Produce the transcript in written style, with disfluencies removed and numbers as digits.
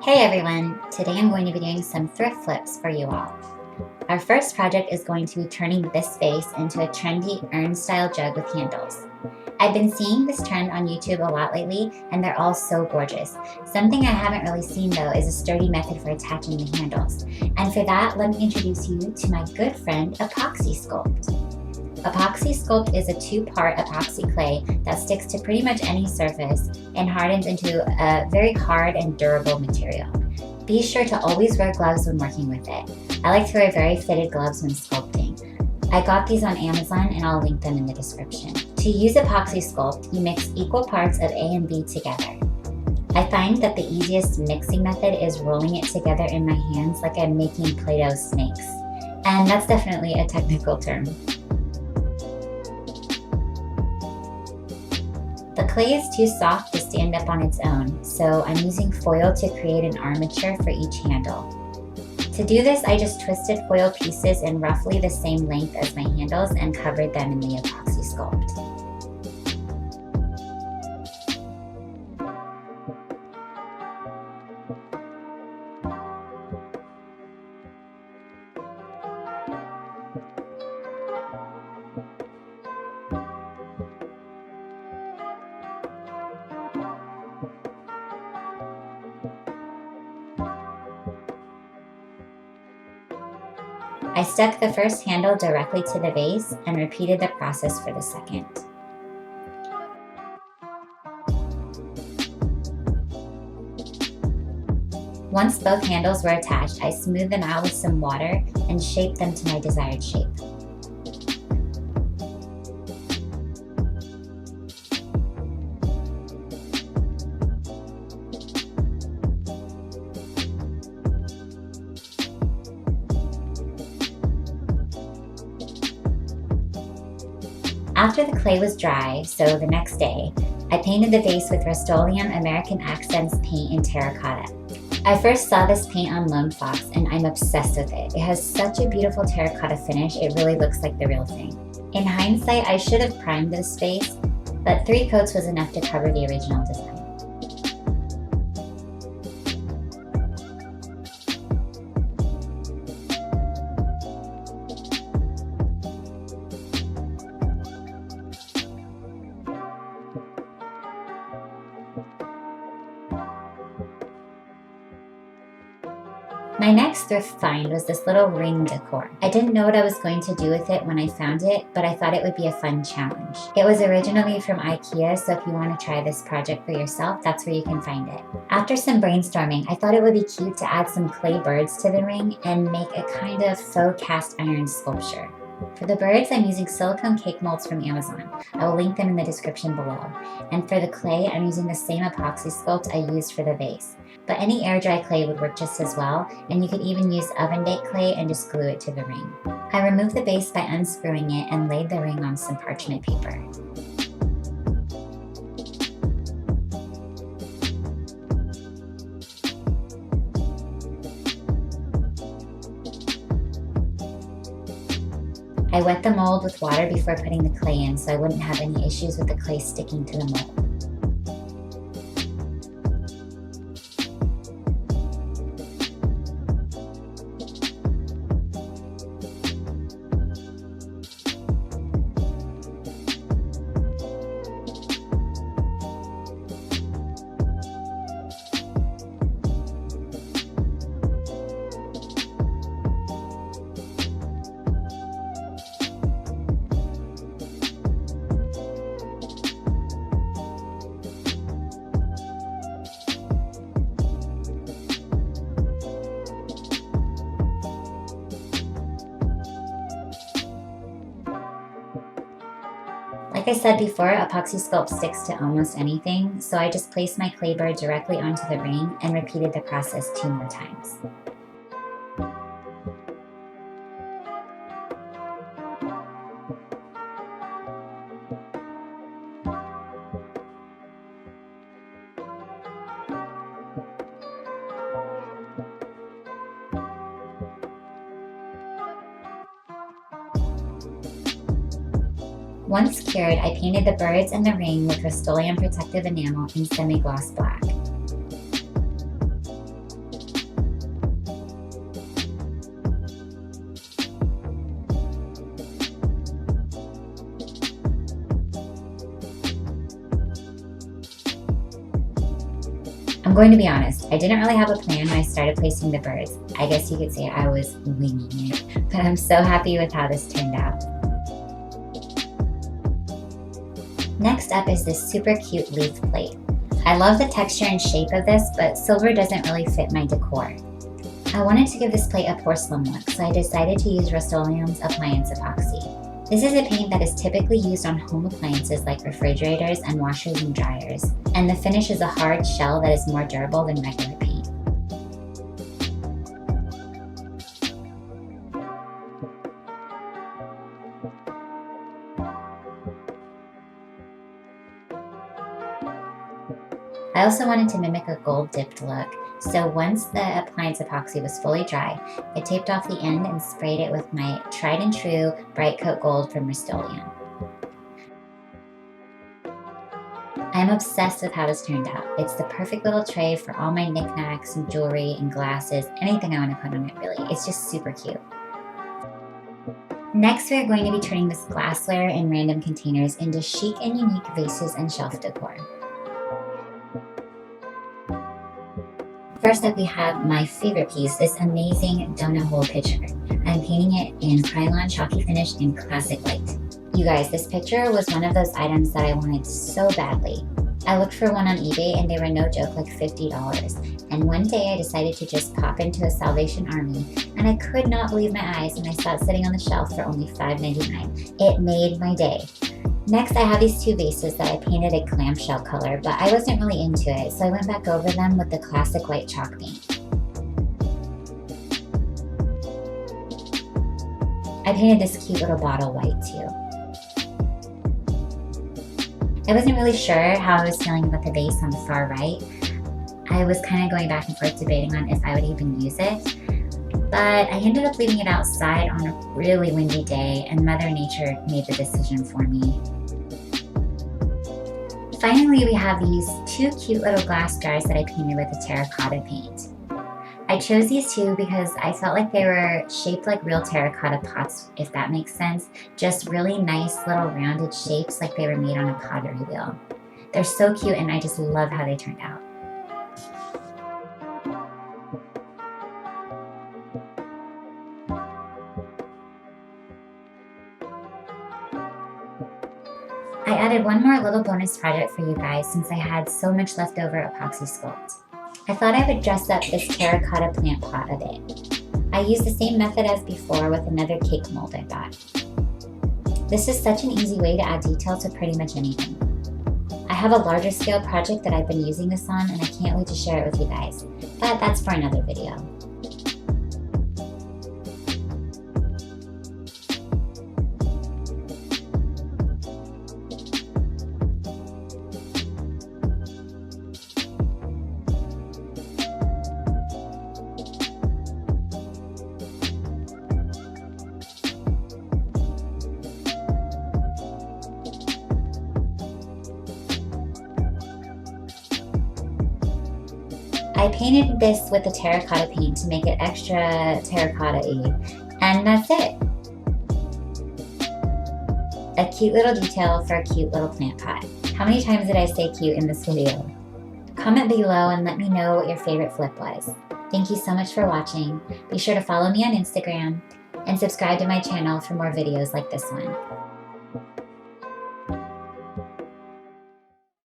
Hey everyone! Today I'm going to be doing some thrift flips for you all. Our first project is going to be turning this vase into a trendy urn-style jug with handles. I've been seeing this trend on YouTube a lot lately, and they're all so gorgeous. Something I haven't really seen though is a sturdy method for attaching the handles. And for that, let me introduce you to my good friend, Epoxy Sculpt. Epoxy Sculpt is a two-part epoxy clay that sticks to pretty much any surface and hardens into a very hard and durable material. Be sure to always wear gloves when working with it. I like to wear very fitted gloves when sculpting. I got these on Amazon and I'll link them in the description. To use Epoxy Sculpt, you mix equal parts of A and B together. I find that the easiest mixing method is rolling it together in my hands like I'm making Play-Doh snakes. And that's definitely a technical term. The clay is too soft to stand up on its own, so I'm using foil to create an armature for each handle. To do this, I just twisted foil pieces in roughly the same length as my handles and covered them in the Epoxy Sculpt. I stuck the first handle directly to the vase and repeated the process for the second. Once both handles were attached, I smoothed them out with some water and shaped them to my desired shape. After the clay was dry, so the next day, I painted the vase with Rust-Oleum American Accents paint in terracotta. I first saw this paint on Lone Fox and I'm obsessed with it. It has such a beautiful terracotta finish, it really looks like the real thing. In hindsight, I should have primed this vase, but 3 coats was enough to cover the original design. My next thrift find was this little ring decor. I didn't know what I was going to do with it when I found it, but I thought it would be a fun challenge. It was originally from IKEA, so if you want to try this project for yourself, that's where you can find it. After some brainstorming, I thought it would be cute to add some clay birds to the ring and make a kind of faux cast iron sculpture. For the birds, I'm using silicone cake molds from Amazon. I will link them in the description below. And for the clay, I'm using the same epoxy sculpt I used for the vase. But any air dry clay would work just as well, and you could even use oven baked clay and just glue it to the ring. I removed the base by unscrewing it and laid the ring on some parchment paper. I wet the mold with water before putting the clay in so I wouldn't have any issues with the clay sticking to the mold. Like I said before, Epoxy Sculpt sticks to almost anything, so I just placed my clay bird directly onto the ring and repeated the process 2 more times. Once cured, I painted the birds and the ring with Rust-Oleum protective enamel in semi-gloss black. I'm going to be honest, I didn't really have a plan when I started placing the birds. I guess you could say I was winging it, but I'm so happy with how this turned out. Next up is this super cute leaf plate. I love the texture and shape of this, but silver doesn't really fit my decor. I wanted to give this plate a porcelain look, so I decided to use Rust-Oleum's appliance epoxy. This is a paint that is typically used on home appliances like refrigerators and washers and dryers, and the finish is a hard shell that is more durable than regular paint. I also wanted to mimic a gold dipped look, so once the appliance epoxy was fully dry, I taped off the end and sprayed it with my tried and true Bright Coat Gold from Rust-Oleum. I'm obsessed with how this turned out. It's the perfect little tray for all my knickknacks and jewelry and glasses, anything I want to put on it really. It's just super cute. Next, we're going to be turning this glassware and random containers into chic and unique vases and shelf decor. First up, we have my favorite piece, this amazing donut hole pitcher. I'm painting it in Krylon chalky finish in classic white. You guys, this picture was one of those items that I wanted so badly. I looked for one on eBay and they were no joke like $50. And one day I decided to just pop into a Salvation Army and I could not believe my eyes when I saw it sitting on the shelf for only $5.99. It made my day. Next, I have these two vases that I painted a clamshell color, but I wasn't really into it, so I went back over them with the classic white chalk paint. I painted this cute little bottle white too. I wasn't really sure how I was feeling about the vase on the far right. I was kind of going back and forth debating on if I would even use it, but I ended up leaving it outside on a really windy day and Mother Nature made the decision for me. Finally, we have these two cute little glass jars that I painted with a terracotta paint. I chose these two because I felt like they were shaped like real terracotta pots, if that makes sense. Just really nice little rounded shapes like they were made on a pottery wheel. They're so cute and I just love how they turned out. I added one more little bonus project for you guys since I had so much leftover epoxy sculpt. I thought I would dress up this terracotta plant pot a bit. I used the same method as before with another cake mold I bought. This is such an easy way to add detail to pretty much anything. I have a larger scale project that I've been using this on and I can't wait to share it with you guys, but that's for another video. I painted this with the terracotta paint to make it extra terracotta-y, and that's it. A cute little detail for a cute little plant pot. How many times did I say cute in this video? Comment below and let me know what your favorite flip was. Thank you so much for watching. Be sure to follow me on Instagram and subscribe to my channel for more videos like this one.